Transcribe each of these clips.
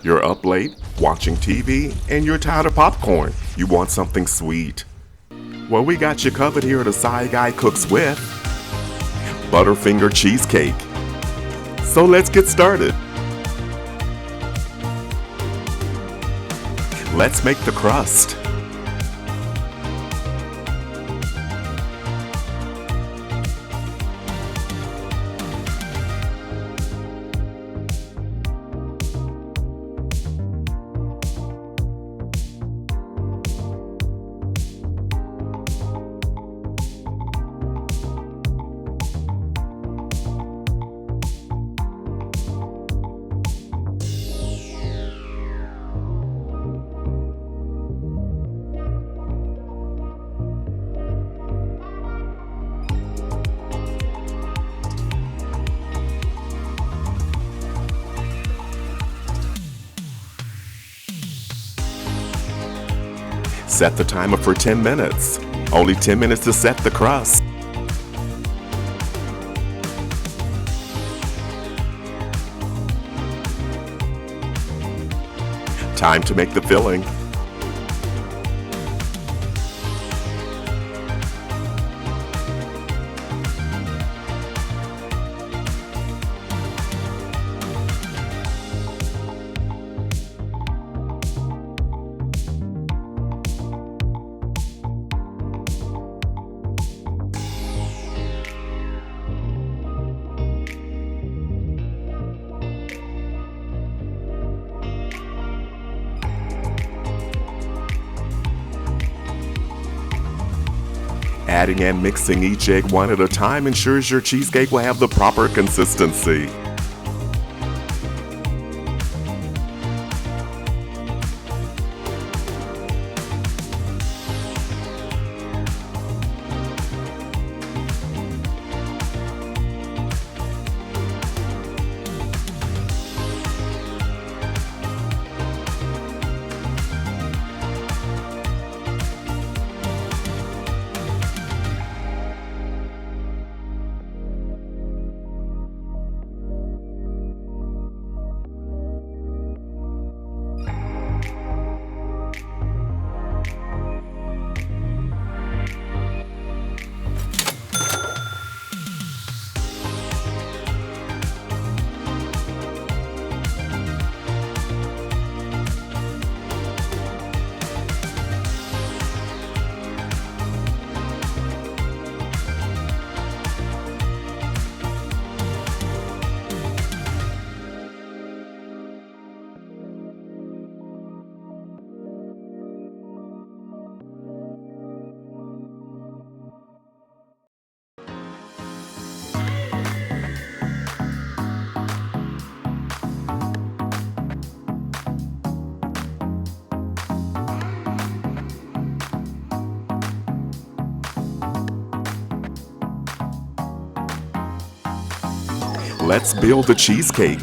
You're up late, watching TV, and you're tired of popcorn. You want something sweet. Well, we got you covered here at A Side Guy Cooks with Butterfinger Cheesecake. So let's get started. Let's make the crust. Set the timer for 10 minutes. Only 10 minutes to set the crust. Time to make the filling. Adding and mixing each egg one at a time ensures your cheesecake will have the proper consistency. Let's build the cheesecake.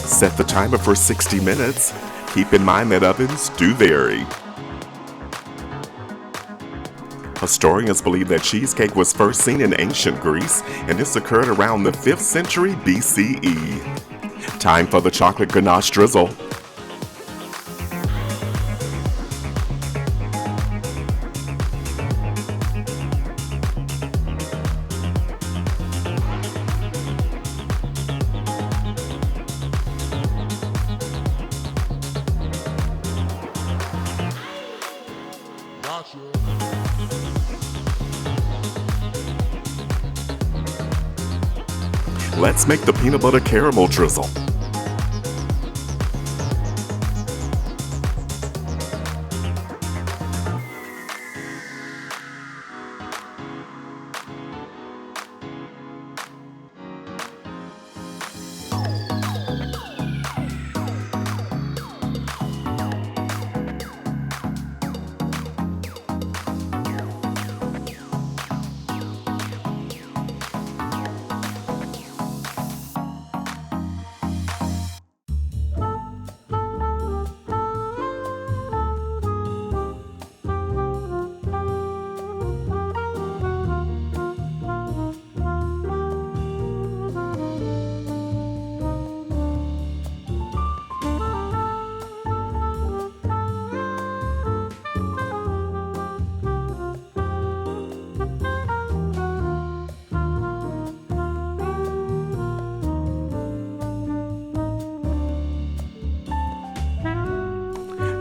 Set the timer for 60 minutes. Keep in mind that ovens do vary. Historians believe that cheesecake was first seen in ancient Greece, and this occurred around the 5th century BCE. Time for the chocolate ganache drizzle. Let's make the peanut butter caramel drizzle.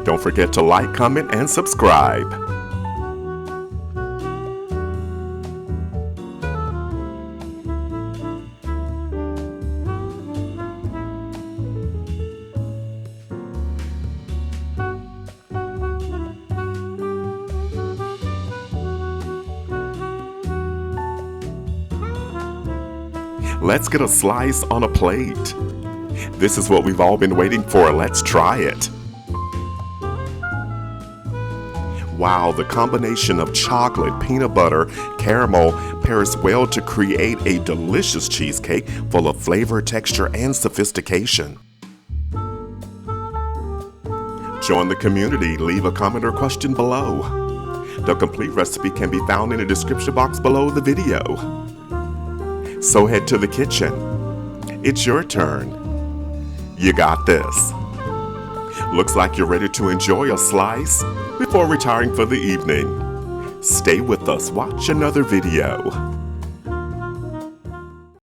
Don't forget to like, comment, and subscribe. Let's get a slice on a plate. This is what we've all been waiting for. Let's try it. Wow, the combination of chocolate, peanut butter, caramel pairs well to create a delicious cheesecake full of flavor, texture, and sophistication. Join the community. Leave a comment or question below. The complete recipe can be found in the description box below the video. So head to the kitchen. It's your turn. You got this. Looks like you're ready to enjoy a slice before retiring for the evening. Stay with us. Watch another video.